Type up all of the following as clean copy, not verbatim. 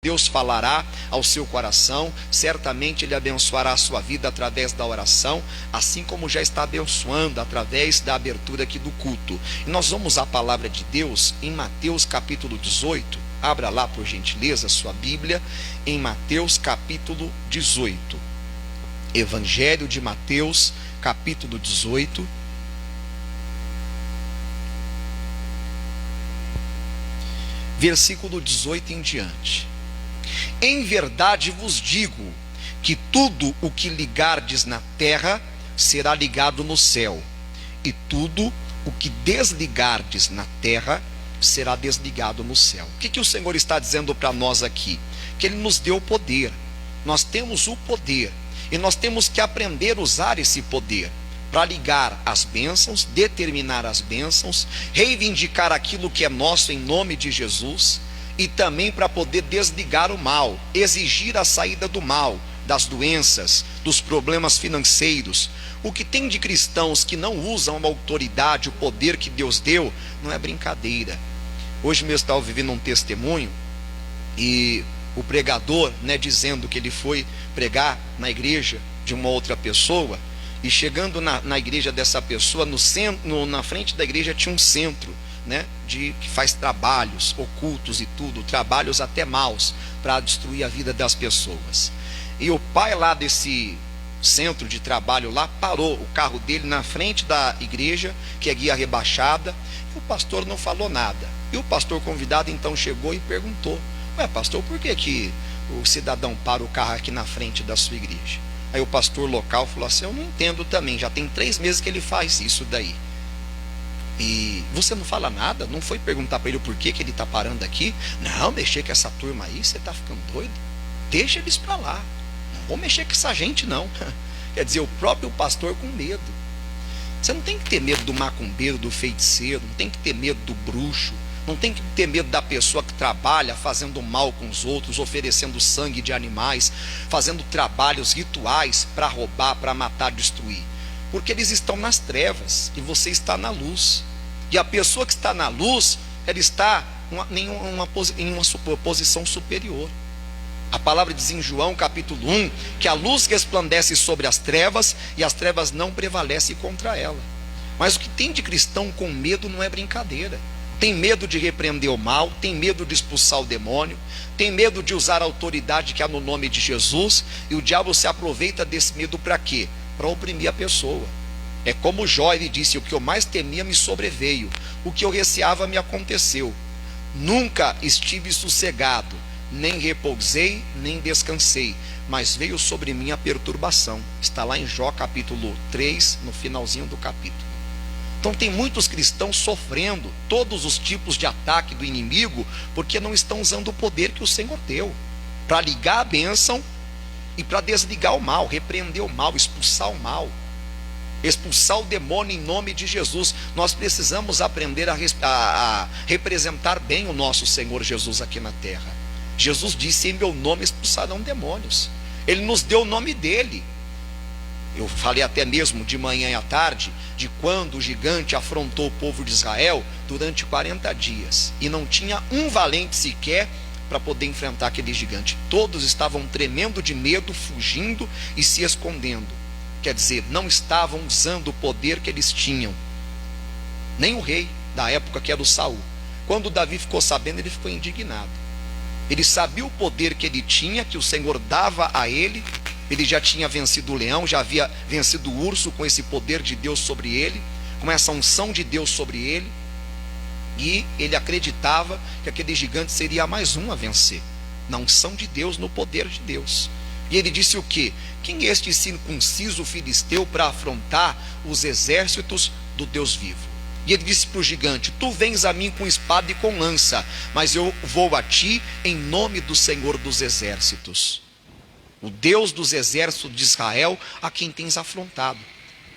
Deus falará ao seu coração, certamente Ele abençoará a sua vida através da oração, assim como já está abençoando através da abertura aqui do culto. E nós vamos à palavra de Deus em Mateus capítulo 18, abra lá por gentileza a sua Bíblia, em Mateus capítulo 18, Evangelho de Mateus capítulo 18, versículo 18 em diante. Em verdade vos digo que tudo o que ligardes na terra será ligado no céu, e tudo o que desligardes na terra será desligado no céu. O que o Senhor está dizendo para nós aqui? Que Ele nos deu poder. Nós temos o poder e nós temos que aprender a usar esse poder para ligar as bênçãos, determinar as bênçãos, reivindicar aquilo que é nosso em nome de Jesus, e também para poder desligar o mal, exigir a saída do mal, das doenças, dos problemas financeiros. O que tem de cristãos que não usam a autoridade, o poder que Deus deu, não é brincadeira. Hoje mesmo estava vivendo um testemunho, e o pregador, dizendo que ele foi pregar na igreja de uma outra pessoa, e chegando na igreja dessa pessoa, na frente da igreja tinha um centro, que faz trabalhos ocultos e tudo, trabalhos até maus, para destruir a vida das pessoas. E o pai lá desse centro de trabalho lá, parou o carro dele na frente da igreja, que é guia rebaixada, e o pastor não falou nada. E o pastor convidado então chegou e perguntou: ué, pastor, por que o cidadão para o carro aqui na frente da sua igreja? Aí o pastor local falou assim: eu não entendo também, já tem 3 meses que ele faz isso daí. E você não fala nada? Não foi perguntar para ele o porquê que ele está parando aqui? Não, mexer com essa turma aí, você está ficando doido? Deixa eles para lá, não vou mexer com essa gente não. Quer dizer, o próprio pastor com medo. Você não tem que ter medo do macumbeiro, do feiticeiro, não tem que ter medo do bruxo, não tem que ter medo da pessoa que trabalha fazendo mal com os outros, oferecendo sangue de animais, fazendo trabalhos rituais para roubar, para matar, destruir. Porque eles estão nas trevas e você está na luz. E a pessoa que está na luz, ela está em uma posição superior. A palavra diz em João capítulo 1 que a luz resplandece sobre as trevas e as trevas não prevalecem contra ela. Mas o que tem de cristão com medo não é brincadeira. Tem medo de repreender o mal, tem medo de expulsar o demônio, tem medo de usar a autoridade que há no nome de Jesus, e o diabo se aproveita desse medo para quê? Para oprimir a pessoa. É como Jó, ele disse: o que eu mais temia me sobreveio, o que eu receava me aconteceu. Nunca estive sossegado, nem repousei, nem descansei, mas veio sobre mim a perturbação. Está lá em Jó capítulo 3, no finalzinho do capítulo. Então tem muitos cristãos sofrendo todos os tipos de ataque do inimigo, porque não estão usando o poder que o Senhor deu, para ligar a bênção e para desligar o mal, repreender o mal, expulsar o mal, expulsar o demônio em nome de Jesus. Nós precisamos aprender a representar bem o nosso Senhor Jesus aqui na terra. Jesus disse: em meu nome expulsarão demônios. Ele nos deu o nome dele. Eu falei até mesmo de manhã e à tarde de quando o gigante afrontou o povo de Israel durante 40 dias, e não tinha um valente sequer para poder enfrentar aquele gigante. Todos estavam tremendo de medo, fugindo e se escondendo. Quer dizer, não estavam usando o poder que eles tinham. Nem o rei da época, que era o Saul. Quando Davi ficou sabendo, ele ficou indignado. Ele sabia o poder que ele tinha, que o Senhor dava a ele. Ele já tinha vencido o leão, já havia vencido o urso com esse poder de Deus sobre ele, com essa unção de Deus sobre ele. E ele acreditava que aquele gigante seria mais um a vencer, na unção de Deus, no poder de Deus. E ele disse o quê? Quem é este circunciso filisteu para afrontar os exércitos do Deus vivo? E ele disse para o gigante: tu vens a mim com espada e com lança, mas eu vou a ti em nome do Senhor dos exércitos, o Deus dos exércitos de Israel, a quem tens afrontado.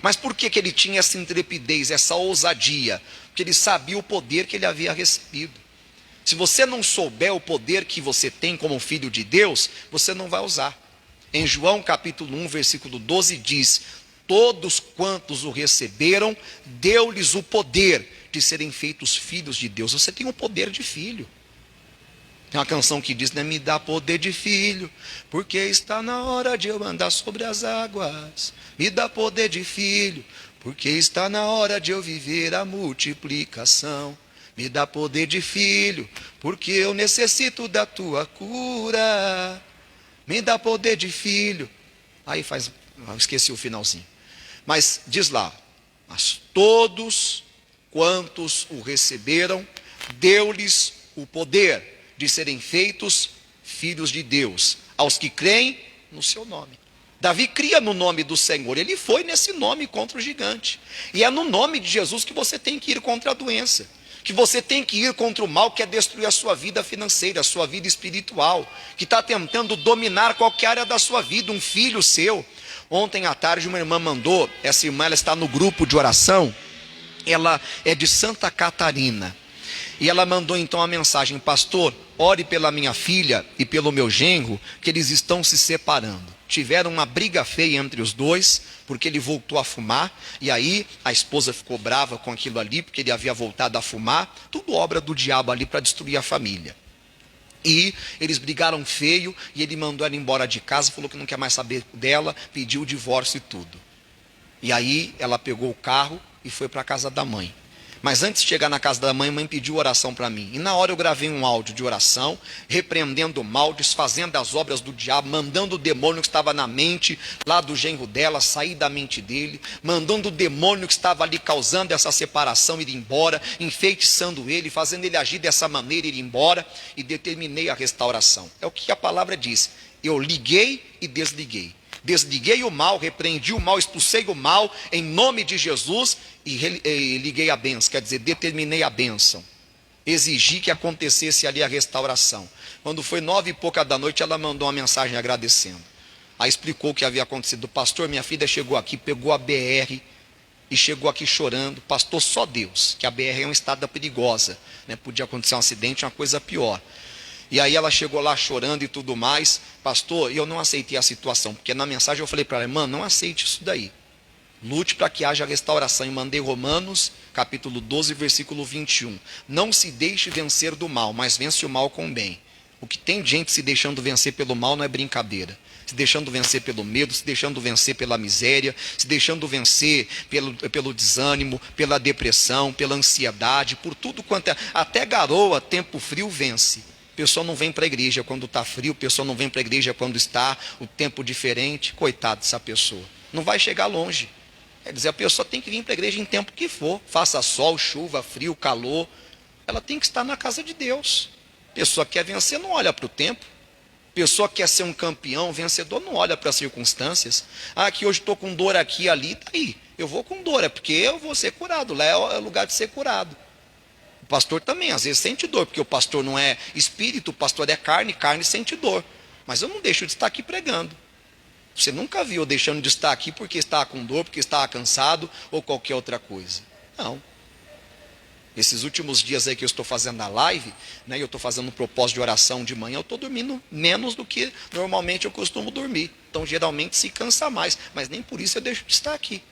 Mas por que ele tinha essa intrepidez, essa ousadia? Porque ele sabia o poder que ele havia recebido. Se você não souber o poder que você tem como filho de Deus, você não vai usar. Em João capítulo 1, versículo 12 diz: todos quantos o receberam, deu-lhes o poder de serem feitos filhos de Deus. Você tem o poder de filho. Tem uma canção que diz, né? Me dá poder de filho, porque está na hora de eu andar sobre as águas. Me dá poder de filho, porque está na hora de eu viver a multiplicação. Me dá poder de filho, porque eu necessito da tua cura. Me dá poder de filho. Aí faz, esqueci o finalzinho. Mas diz lá, mas todos quantos o receberam, deu-lhes o poder de serem feitos filhos de Deus, aos que creem no seu nome. Davi cria no nome do Senhor, ele foi nesse nome contra o gigante. E é no nome de Jesus que você tem que ir contra a doença, que você tem que ir contra o mal que é destruir a sua vida financeira, a sua vida espiritual, que está tentando dominar qualquer área da sua vida, um filho seu. Ontem à tarde uma irmã mandou, essa irmã ela está no grupo de oração, ela é de Santa Catarina. E ela mandou então a mensagem, pastor, ore pela minha filha e pelo meu genro, que eles estão se separando. Tiveram uma briga feia entre os dois, porque ele voltou a fumar, e aí a esposa ficou brava com aquilo ali, porque ele havia voltado a fumar, tudo obra do diabo ali para destruir a família. E eles brigaram feio, e ele mandou ela embora de casa, falou que não quer mais saber dela, pediu o divórcio e tudo. E aí ela pegou o carro e foi para a casa da mãe. Mas antes de chegar na casa da mãe, a mãe pediu oração para mim. E na hora eu gravei um áudio de oração, repreendendo o mal, desfazendo as obras do diabo, mandando o demônio que estava na mente, lá do genro dela, sair da mente dele, mandando o demônio que estava ali causando essa separação ir embora, enfeitiçando ele, fazendo ele agir dessa maneira, ir embora, e determinei a restauração. É o que a palavra diz. Eu liguei e desliguei. Desliguei o mal, repreendi o mal, expulsei o mal em nome de Jesus e liguei a bênção, quer dizer, determinei a bênção. Exigi que acontecesse ali a restauração. Quando foi 9h pouca da noite, ela mandou uma mensagem agradecendo. Aí explicou o que havia acontecido. Pastor, minha filha chegou aqui, pegou a BR e chegou aqui chorando. Pastor, só Deus, que a BR é uma estrada perigosa, né? Podia acontecer um acidente, uma coisa pior. E aí ela chegou lá chorando e tudo mais. Pastor, e eu não aceitei a situação, porque na mensagem eu falei para ela, irmã, não aceite isso daí. Lute para que haja restauração. E mandei Romanos, capítulo 12, versículo 21. Não se deixe vencer do mal, mas vence o mal com o bem. O que tem gente se deixando vencer pelo mal não é brincadeira. Se deixando vencer pelo medo, se deixando vencer pela miséria, se deixando vencer pelo desânimo, pela depressão, pela ansiedade, por tudo quanto é. Até garoa, tempo frio, vence. A pessoa não vem para a igreja quando está frio, a pessoa não vem para a igreja quando está o tempo diferente. Coitado dessa pessoa. Não vai chegar longe. Quer dizer, a pessoa tem que vir para a igreja em tempo que for. Faça sol, chuva, frio, calor. Ela tem que estar na casa de Deus. A pessoa que quer vencer não olha para o tempo. A pessoa que quer ser um campeão, vencedor, não olha para as circunstâncias. Ah, que hoje estou com dor aqui e ali, está aí. Eu vou com dor, é porque eu vou ser curado. Lá é o lugar de ser curado. O pastor também, às vezes, sente dor, porque o pastor não é espírito, o pastor é carne, carne sente dor. Mas eu não deixo de estar aqui pregando. Você nunca viu eu deixando de estar aqui porque estava com dor, porque estava cansado ou qualquer outra coisa. Não. Esses últimos dias aí que eu estou fazendo a live, né, eu estou fazendo um propósito de oração de manhã, eu estou dormindo menos do que normalmente eu costumo dormir. Então, geralmente, se cansa mais. Mas nem por isso eu deixo de estar aqui.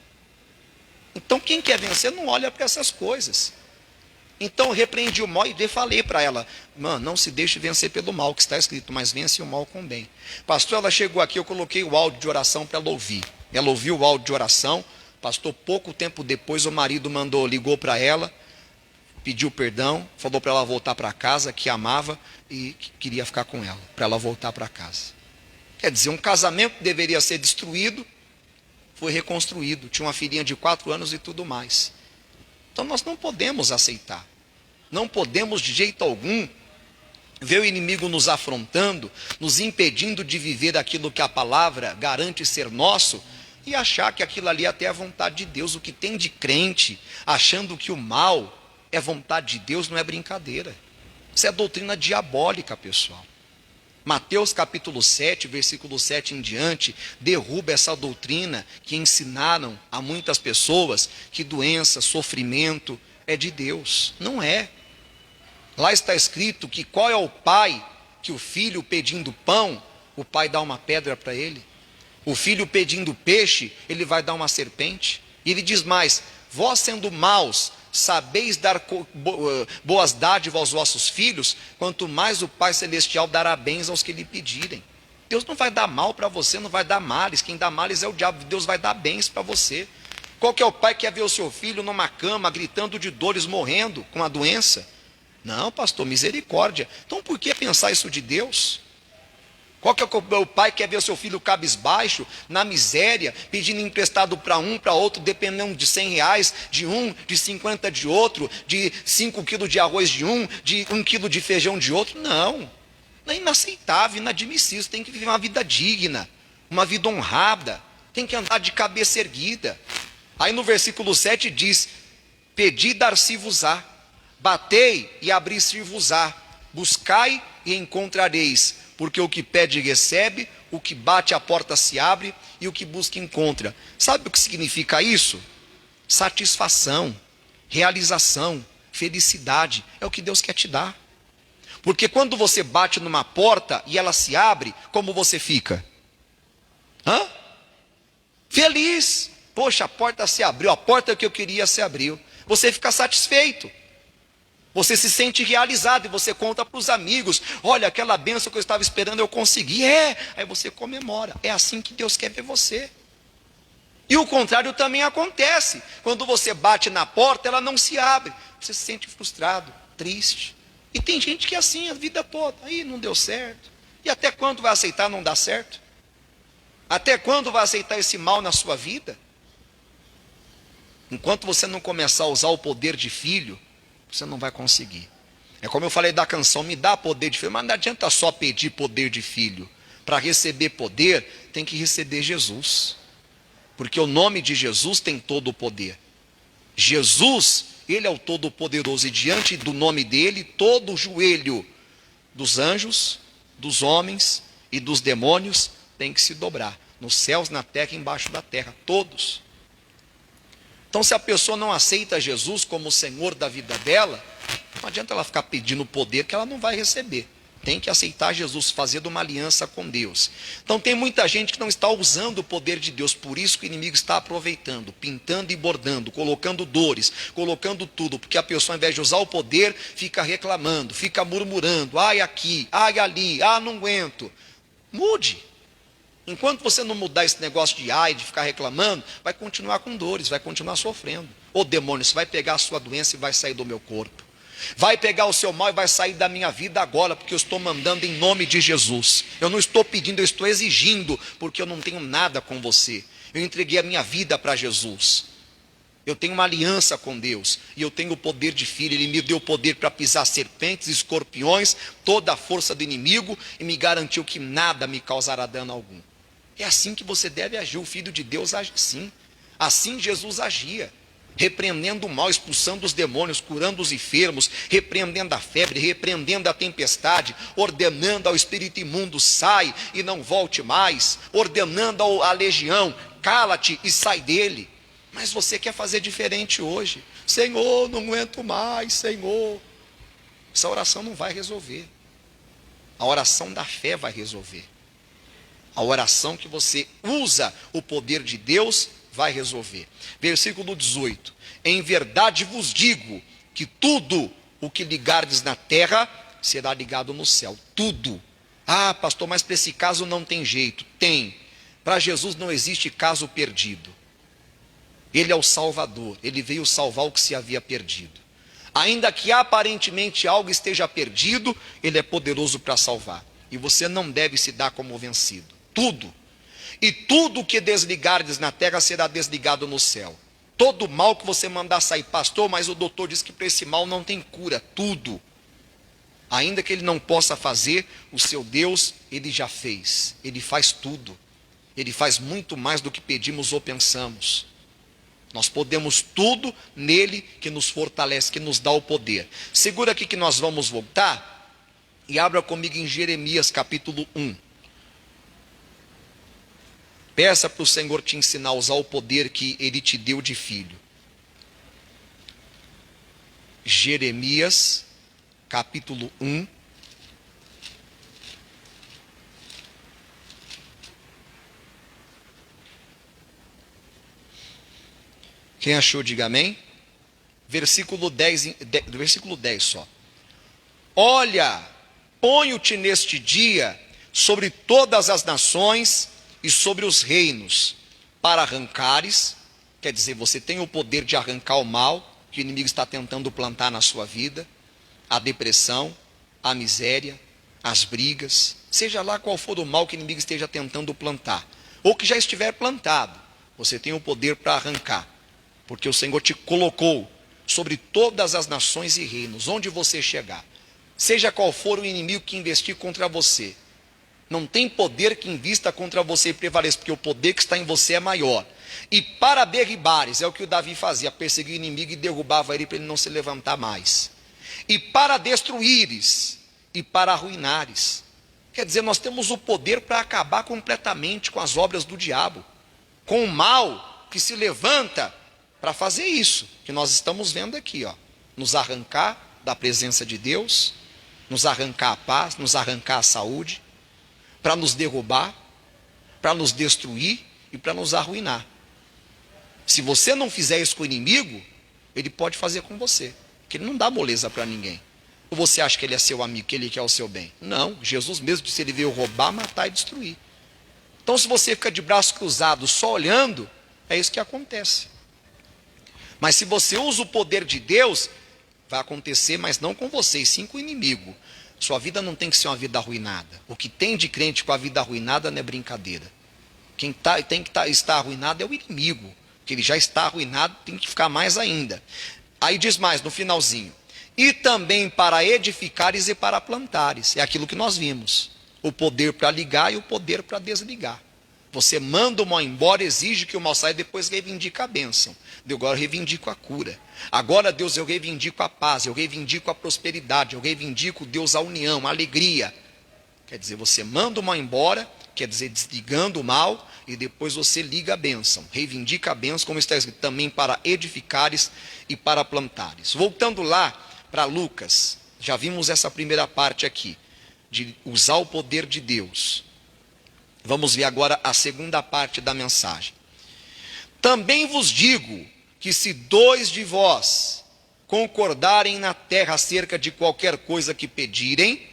Então, quem quer vencer não olha para essas coisas. Então eu repreendi o mal e falei para ela, mano, não se deixe vencer pelo mal, que está escrito, mas vence o mal com o bem. Pastor, ela chegou aqui, eu coloquei o áudio de oração para ela ouvir. Ela ouviu o áudio de oração, pastor, pouco tempo depois o marido ligou para ela, pediu perdão, falou para ela voltar para casa, que amava e que queria ficar com ela, para ela voltar para casa. Quer dizer, um casamento que deveria ser destruído, foi reconstruído, tinha uma filhinha de 4 anos e tudo mais. Então nós não podemos aceitar. Não podemos de jeito algum ver o inimigo nos afrontando, nos impedindo de viver aquilo que a palavra garante ser nosso e achar que aquilo ali até é a vontade de Deus. O que tem de crente achando que o mal é vontade de Deus não é brincadeira. Isso é doutrina diabólica, pessoal. Mateus capítulo 7, versículo 7 em diante, derruba essa doutrina que ensinaram a muitas pessoas que doença, sofrimento é de Deus. Não é. Lá está escrito que qual é o pai que o filho pedindo pão, o pai dá uma pedra para ele. O filho pedindo peixe, ele vai dar uma serpente. E ele diz mais, vós sendo maus, sabeis dar boas dádivas aos vossos filhos, quanto mais o Pai Celestial dará bens aos que lhe pedirem. Deus não vai dar mal para você, não vai dar males. Quem dá males é o diabo. Deus vai dar bens para você. Qual que é o pai que quer ver o seu filho numa cama, gritando de dores, morrendo com a doença? Não, pastor, misericórdia. Então por que pensar isso de Deus? Qual que é o pai que quer ver o seu filho cabisbaixo, na miséria, pedindo emprestado para um, para outro, dependendo de R$ 100 de um, de 50 de outro, de 5 quilos de arroz de um, de 1 quilo de feijão de outro? Não. É inaceitável, inadmissível. Tem que viver uma vida digna, uma vida honrada. Tem que andar de cabeça erguida. Aí no versículo 7 diz: pedi, dar-se-vos-á, batei e abrir-se-vos-á, buscai e encontrareis, porque o que pede recebe, o que bate a porta se abre, e o que busca encontra. Sabe o que significa isso? Satisfação, realização, felicidade. É o que Deus quer te dar. Porque quando você bate numa porta e ela se abre, como você fica? Feliz. Poxa, a porta se abriu, a porta que eu queria se abriu. Você fica satisfeito. Você se sente realizado e você conta para os amigos: olha, aquela bênção que eu estava esperando eu consegui. Aí você comemora. É assim que Deus quer ver você. E o contrário também acontece. Quando você bate na porta, ela não se abre. Você se sente frustrado, triste. E tem gente que é assim a vida toda. Aí não deu certo. E até quando vai aceitar não dar certo? Até quando vai aceitar esse mal na sua vida? Enquanto você não começar a usar o poder de filho, você não vai conseguir. É como eu falei da canção: me dá poder de filho. Mas não adianta só pedir poder de filho. Para receber poder, tem que receber Jesus. Porque o nome de Jesus tem todo o poder. Jesus, ele é o Todo-Poderoso, e diante do nome dele, todo o joelho dos anjos, dos homens e dos demônios tem que se dobrar, nos céus, na terra e embaixo da terra, todos. Então, se a pessoa não aceita Jesus como o Senhor da vida dela, não adianta ela ficar pedindo poder que ela não vai receber. Tem que aceitar Jesus, fazer uma aliança com Deus. Então tem muita gente que não está usando o poder de Deus, por isso que o inimigo está aproveitando, pintando e bordando, colocando dores, colocando tudo, porque a pessoa, ao invés de usar o poder, fica reclamando, fica murmurando: ai aqui, ai ali, não aguento. Mude. Enquanto você não mudar esse negócio de de ficar reclamando, vai continuar com dores, vai continuar sofrendo. Ô demônio, você vai pegar a sua doença e vai sair do meu corpo. Vai pegar o seu mal e vai sair da minha vida agora, porque eu estou mandando em nome de Jesus. Eu não estou pedindo, eu estou exigindo, porque eu não tenho nada com você. Eu entreguei a minha vida para Jesus. Eu tenho uma aliança com Deus, e eu tenho o poder de filho. Ele me deu o poder para pisar serpentes, escorpiões, toda a força do inimigo, e me garantiu que nada me causará dano algum. É assim que você deve agir. O Filho de Deus age assim. Assim Jesus agia, repreendendo o mal, expulsando os demônios, curando os enfermos, repreendendo a febre, repreendendo a tempestade, ordenando ao espírito imundo: sai e não volte mais, ordenando à legião: cala-te e sai dele. Mas você quer fazer diferente hoje. Senhor, não aguento mais, Senhor. Essa oração não vai resolver. A oração da fé vai resolver. A oração que você usa o poder de Deus vai resolver. Versículo 18: em verdade vos digo que tudo o que ligardes na terra será ligado no céu. Tudo. Pastor, mas para esse caso não tem jeito. Tem. Para Jesus não existe caso perdido. Ele é o Salvador. Ele veio salvar o que se havia perdido. Ainda que aparentemente algo esteja perdido, ele é poderoso para salvar. E você não deve se dar como vencido. Tudo. E tudo que desligardes na terra será desligado no céu. Todo mal que você mandar sair: pastor, mas o doutor diz que para esse mal não tem cura. Tudo. Ainda que ele não possa fazer, o seu Deus, ele já fez. Ele faz tudo. Ele faz muito mais do que pedimos ou pensamos. Nós podemos tudo nele que nos fortalece, que nos dá o poder. Segura aqui que nós vamos voltar e abra comigo em Jeremias capítulo 1. Peça para o Senhor te ensinar a usar o poder que ele te deu de filho. Jeremias, capítulo 1. Quem achou, diga amém. versículo 10 só. Olha, ponho-te neste dia sobre todas as nações e sobre os reinos, para arrancares, quer dizer, você tem o poder de arrancar o mal que o inimigo está tentando plantar na sua vida, a depressão, a miséria, as brigas, seja lá qual for o mal que o inimigo esteja tentando plantar, ou que já estiver plantado, você tem o poder para arrancar, porque o Senhor te colocou sobre todas as nações e reinos, onde você chegar, seja qual for o inimigo que investir contra você, não tem poder que invista contra você e prevaleça, porque o poder que está em você é maior. E para derribares, é o que o Davi fazia, perseguia o inimigo e derrubava ele para ele não se levantar mais. E para destruíres, e para arruinares. Quer dizer, nós temos o poder para acabar completamente com as obras do diabo, com o mal que se levanta para fazer isso, que nós estamos vendo aqui, ó, nos arrancar da presença de Deus, nos arrancar a paz, nos arrancar a saúde, para nos derrubar, para nos destruir e para nos arruinar. Se você não fizer isso com o inimigo, ele pode fazer com você, porque ele não dá moleza para ninguém. Ou você acha que ele é seu amigo, que ele quer o seu bem? Não, Jesus mesmo disse que ele veio roubar, matar e destruir. Então se você fica de braços cruzados só olhando, é isso que acontece. Mas se você usa o poder de Deus, vai acontecer, mas não com você, e sim com o inimigo. Sua vida não tem que ser uma vida arruinada. O que tem de crente com a vida arruinada não é brincadeira. Quem tem que estar arruinado é o inimigo. Que ele já está arruinado, tem que ficar mais ainda. Aí diz mais, no finalzinho. E também para edificares e para plantares. É aquilo que nós vimos. O poder para ligar e o poder para desligar. Você manda o mal embora, exige que o mal saia, depois reivindica a bênção. Agora eu reivindico a cura. Agora, Deus, eu reivindico a paz, eu reivindico a prosperidade, eu reivindico, Deus, a união, a alegria. Quer dizer, você manda o mal embora, quer dizer, desligando o mal, e depois você liga a bênção. Reivindica a bênção, como está escrito, também para edificares e para plantares. Voltando lá para Lucas, já vimos essa primeira parte aqui, de usar o poder de Deus. Vamos ver agora a segunda parte da mensagem. Também vos digo que se dois de vós concordarem na terra acerca de qualquer coisa que pedirem,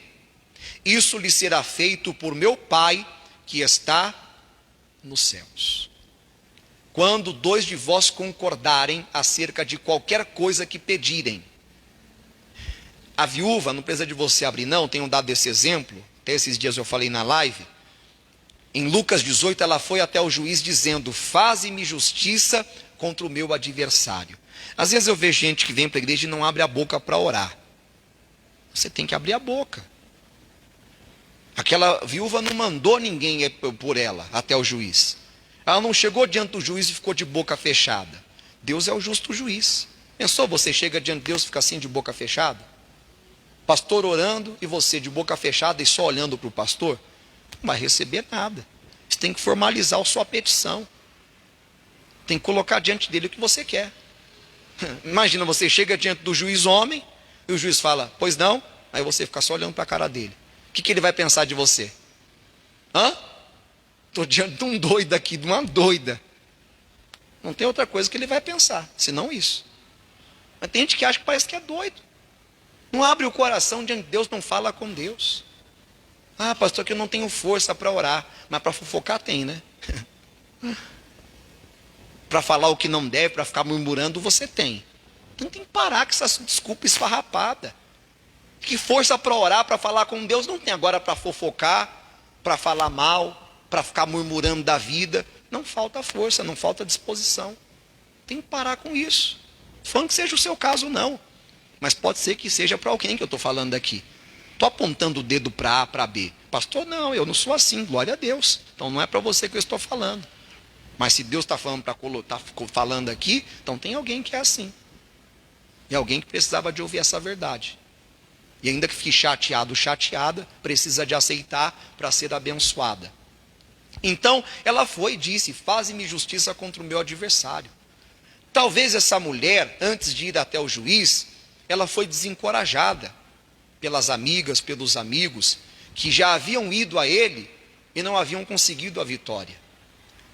isso lhe será feito por meu Pai que está nos céus. Quando dois de vós concordarem acerca de qualquer coisa que pedirem. A viúva, não precisa de você abrir não, tenho dado esse exemplo, até esses dias eu falei na live. Em Lucas 18, ela foi até o juiz dizendo, faze-me justiça contra o meu adversário. Às vezes eu vejo gente que vem para a igreja e não abre a boca para orar. Você tem que abrir a boca. Aquela viúva não mandou ninguém por ela até o juiz. Ela não chegou diante do juiz e ficou de boca fechada. Deus é o justo juiz. Pensou, você chega diante de Deus e fica assim de boca fechada? Pastor orando e você de boca fechada e só olhando para o pastor? Não vai receber nada. Você tem que formalizar a sua petição. Tem que colocar diante dele o que você quer. Imagina, você chega diante do juiz homem, e o juiz fala, pois não? Aí você fica só olhando para a cara dele. O que ele vai pensar de você? Estou diante de um doido aqui, de uma doida. Não tem outra coisa que ele vai pensar, senão isso. Mas tem gente que acha que parece que é doido. Não abre o coração diante de Deus, não fala com Deus. Pastor, que eu não tenho força para orar. Mas para fofocar tem, né? Para falar o que não deve, para ficar murmurando, você tem. Então tem que parar com essa desculpa esfarrapada. Que força para orar, para falar com Deus não tem. Agora para fofocar, para falar mal, para ficar murmurando da vida, não falta força, não falta disposição. Tem que parar com isso. Falando que seja o seu caso, não. Mas pode ser que seja para alguém que eu estou falando aqui. Estou apontando o dedo para A, para B. Pastor, não, eu não sou assim, glória a Deus. Então não é para você que eu estou falando. Mas se Deus está falando aqui, então tem alguém que é assim. E alguém que precisava de ouvir essa verdade. E ainda que fique chateado, chateada, precisa de aceitar para ser abençoada. Então, ela foi e disse, faze-me justiça contra o meu adversário. Talvez essa mulher, antes de ir até o juiz, ela foi desencorajada pelas amigas, pelos amigos, que já haviam ido a ele e não haviam conseguido a vitória.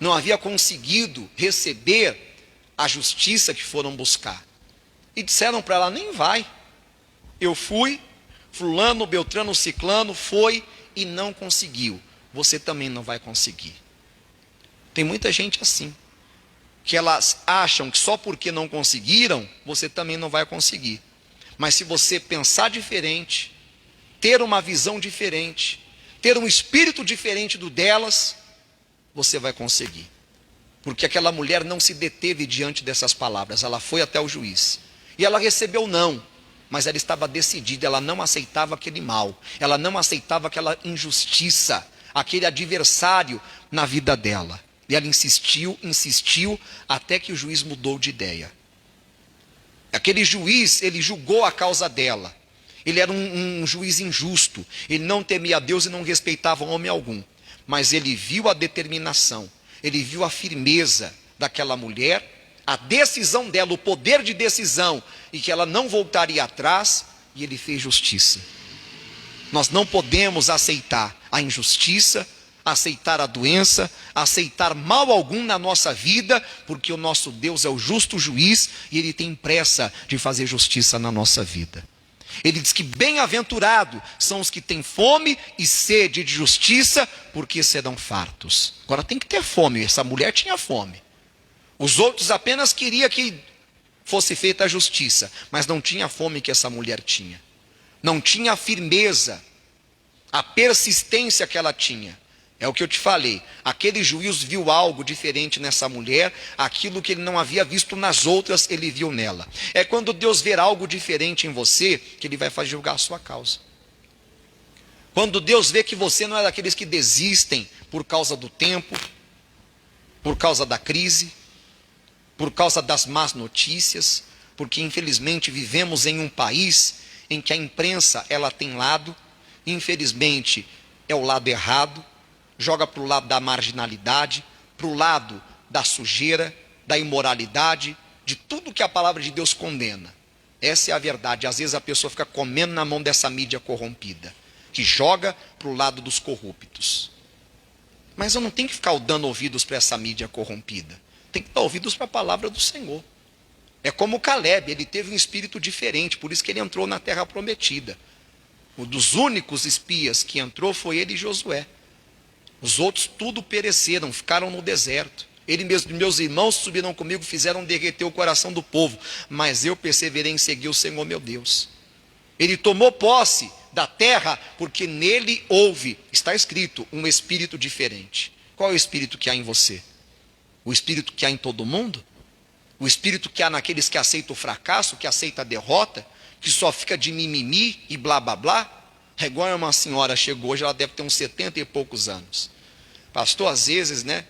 Não havia conseguido receber a justiça que foram buscar. E disseram para ela: nem vai. Eu fui, fulano, beltrano, ciclano, foi e não conseguiu. Você também não vai conseguir. Tem muita gente assim, que elas acham que só porque não conseguiram, você também não vai conseguir. Mas se você pensar diferente, ter uma visão diferente, ter um espírito diferente do delas, você vai conseguir. Porque aquela mulher não se deteve diante dessas palavras, ela foi até o juiz. E ela recebeu não, mas ela estava decidida, ela não aceitava aquele mal, ela não aceitava aquela injustiça, aquele adversário na vida dela. E ela insistiu, até que o juiz mudou de ideia. Aquele juiz, ele julgou a causa dela. Ele era um juiz injusto, ele não temia a Deus e não respeitava homem algum. Mas ele viu a determinação, ele viu a firmeza daquela mulher, a decisão dela, o poder de decisão, e que ela não voltaria atrás, e ele fez justiça. Nós não podemos aceitar a injustiça, aceitar a doença, aceitar mal algum na nossa vida, porque o nosso Deus é o justo juiz, e Ele tem pressa de fazer justiça na nossa vida. Ele diz que bem-aventurado são os que têm fome e sede de justiça, porque serão fartos. Agora tem que ter fome, essa mulher tinha fome. Os outros apenas queriam que fosse feita a justiça, mas não tinha a fome que essa mulher tinha. Não tinha a firmeza, a persistência que ela tinha. É o que eu te falei, aquele juiz viu algo diferente nessa mulher, aquilo que ele não havia visto nas outras, ele viu nela. É quando Deus vê algo diferente em você, que ele vai fazer julgar a sua causa. Quando Deus vê que você não é daqueles que desistem por causa do tempo, por causa da crise, por causa das más notícias, porque infelizmente vivemos em um país em que a imprensa ela tem lado, infelizmente é o lado errado, joga para o lado da marginalidade, para o lado da sujeira, da imoralidade, de tudo que a palavra de Deus condena. Essa é a verdade. Às vezes a pessoa fica comendo na mão dessa mídia corrompida, que joga para o lado dos corruptos. Mas eu não tenho que ficar dando ouvidos para essa mídia corrompida. Tem que dar ouvidos para a palavra do Senhor. É como Caleb, ele teve um espírito diferente, por isso que ele entrou na terra prometida. Um dos únicos espias que entrou foi ele e Josué. Os outros tudo pereceram, ficaram no deserto. Ele mesmo, meus irmãos subiram comigo, fizeram derreter o coração do povo, mas eu perseverei em seguir o Senhor meu Deus. Ele tomou posse da terra, porque nele houve, está escrito, um espírito diferente. Qual é o espírito que há em você? O espírito que há em todo mundo? O espírito que há naqueles que aceitam o fracasso, que aceitam a derrota, que só fica de mimimi e blá blá blá? É igual uma senhora chegou hoje, ela deve ter uns 70 e poucos anos. Pastor, às vezes, né,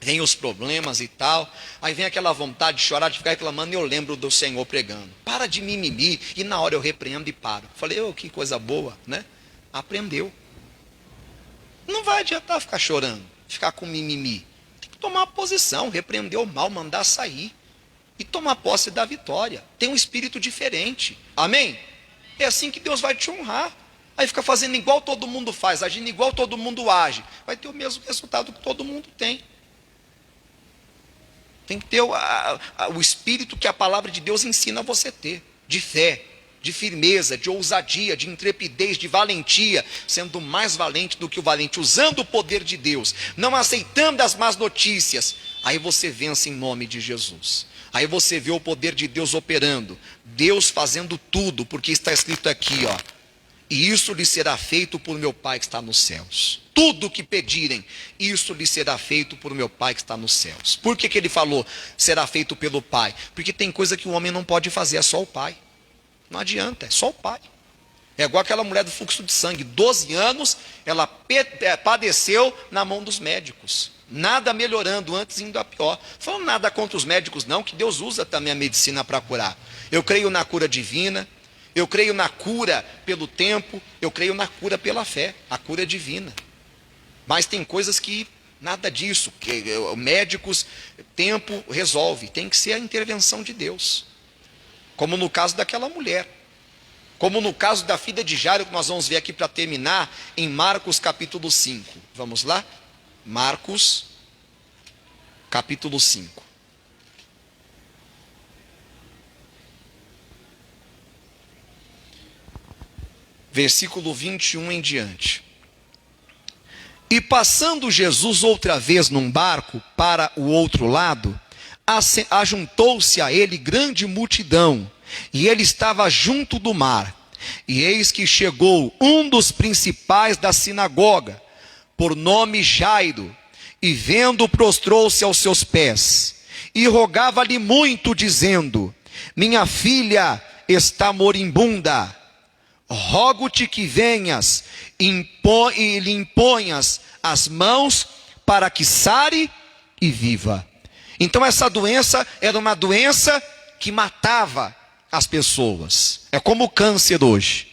vem os problemas e tal, aí vem aquela vontade de chorar, de ficar reclamando, e eu lembro do Senhor pregando. Para de mimimi, e na hora eu repreendo e paro. Falei, oh, que coisa boa, né? Aprendeu. Não vai adiantar ficar chorando, ficar com mimimi. Tem que tomar uma posição, repreender o mal, mandar sair. E tomar posse da vitória. Tem um espírito diferente. Amém? É assim que Deus vai te honrar. Aí fica fazendo igual todo mundo faz, agindo igual todo mundo age. Vai ter o mesmo resultado que todo mundo tem. Tem que ter o espírito que a palavra de Deus ensina você a ter. De fé, de firmeza, de ousadia, de intrepidez, de valentia. Sendo mais valente do que o valente. Usando o poder de Deus. Não aceitando as más notícias. Aí você vence em nome de Jesus. Aí você vê o poder de Deus operando. Deus fazendo tudo. Porque está escrito aqui, ó. E isso lhe será feito por meu Pai que está nos céus. Tudo o que pedirem, isso lhe será feito por meu Pai que está nos céus. Por que ele falou, será feito pelo Pai? Porque tem coisa que o homem não pode fazer, é só o Pai. Não adianta, é só o Pai. É igual aquela mulher do fluxo de sangue, 12 anos, ela padeceu na mão dos médicos. Nada melhorando, antes indo a pior. Falando nada contra os médicos não, que Deus usa também a medicina para curar. Eu creio na cura divina. Eu creio na cura pelo tempo, eu creio na cura pela fé, a cura é divina. Mas tem coisas que nada disso, que médicos, tempo resolve, tem que ser a intervenção de Deus. Como no caso daquela mulher. Como no caso da filha de Jairo, que nós vamos ver aqui para terminar, em Marcos capítulo 5. Vamos lá? Marcos capítulo 5. versículo 21 em diante. E passando Jesus outra vez num barco para o outro lado, ajuntou-se a ele grande multidão, e ele estava junto do mar. E eis que chegou um dos principais da sinagoga, por nome Jairo, e vendo, prostrou-se aos seus pés, e rogava-lhe muito, dizendo: minha filha está moribunda, rogo-te que venhas e lhe imponhas as mãos para que sare e viva. Então essa doença era uma doença que matava as pessoas. É como o câncer hoje.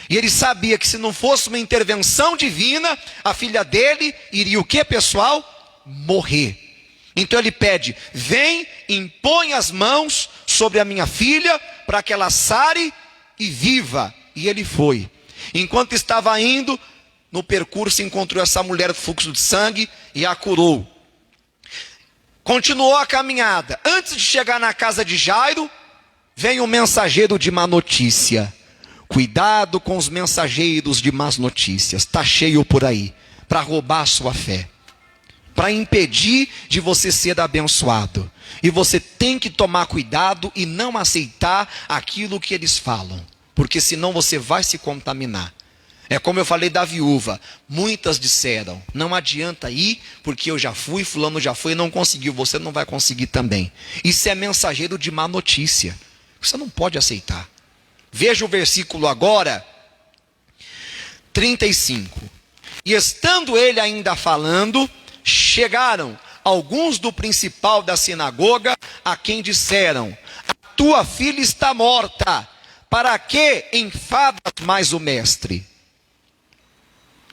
E ele sabia que se não fosse uma intervenção divina, a filha dele iria o que, pessoal? Morrer. Então ele pede: vem, impõe as mãos sobre a minha filha para que ela sare e viva. E ele foi. Enquanto estava indo, no percurso encontrou essa mulher do fluxo de sangue e a curou. Continuou a caminhada. Antes de chegar na casa de Jairo, vem um mensageiro de má notícia. Cuidado com os mensageiros de más notícias. Está cheio por aí para roubar a sua fé, para impedir de você ser abençoado. E você tem que tomar cuidado e não aceitar aquilo que eles falam, porque senão você vai se contaminar. É como eu falei da viúva. Muitas disseram: não adianta ir, porque eu já fui, fulano já foi e não conseguiu, você não vai conseguir também. Isso é mensageiro de má notícia. Você não pode aceitar. Veja o versículo agora, 35. E estando ele ainda falando, chegaram alguns do principal da sinagoga, a quem disseram: a tua filha está morta, para que enfadas mais o mestre?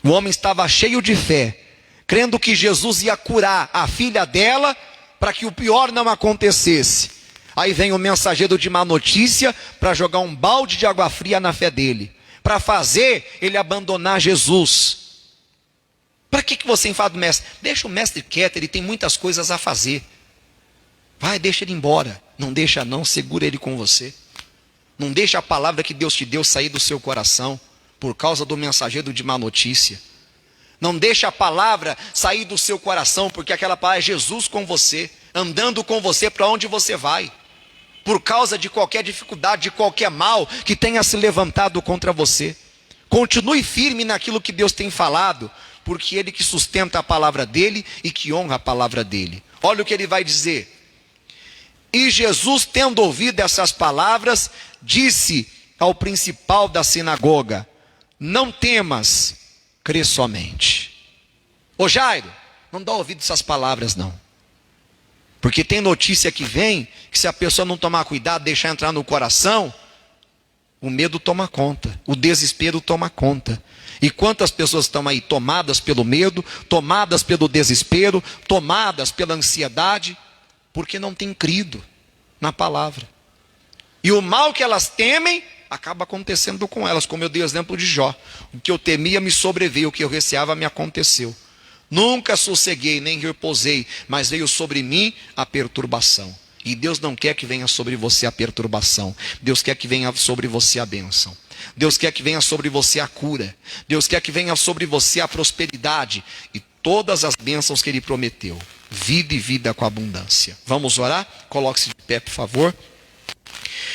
O homem estava cheio de fé, crendo que Jesus ia curar a filha dela, para que o pior não acontecesse. Aí vem o mensageiro de má notícia para jogar um balde de água fria na fé dele, para fazer ele abandonar Jesus. Para que você enfada o mestre? Deixa o mestre quieto, ele tem muitas coisas a fazer. Vai, deixa ele embora. Não deixa não, segura ele com você. Não deixa a palavra que Deus te deu sair do seu coração por causa do mensageiro de má notícia. Não deixa a palavra sair do seu coração, porque aquela palavra é Jesus com você, andando com você para onde você vai. Por causa de qualquer dificuldade, de qualquer mal que tenha se levantado contra você. Continue firme naquilo que Deus tem falado, porque Ele que sustenta a palavra dEle e que honra a palavra dEle. Olha o que Ele vai dizer. E Jesus, tendo ouvido essas palavras, disse ao principal da sinagoga: não temas, crê somente. Ô Jairo, não dá ouvido a essas palavras não. Porque tem notícia que vem, que se a pessoa não tomar cuidado, deixar entrar no coração, o medo toma conta, o desespero toma conta. E quantas pessoas estão aí tomadas pelo medo, tomadas pelo desespero, tomadas pela ansiedade, porque não têm crido na palavra. E o mal que elas temem, acaba acontecendo com elas, como eu dei o exemplo de Jó. O que eu temia me sobreveio, o que eu receava me aconteceu. Nunca sosseguei, nem repousei, mas veio sobre mim a perturbação. E Deus não quer que venha sobre você a perturbação. Deus quer que venha sobre você a bênção. Deus quer que venha sobre você a cura. Deus quer que venha sobre você a prosperidade. E todas as bênçãos que Ele prometeu. Vida e vida com abundância. Vamos orar? Coloque-se de pé, por favor.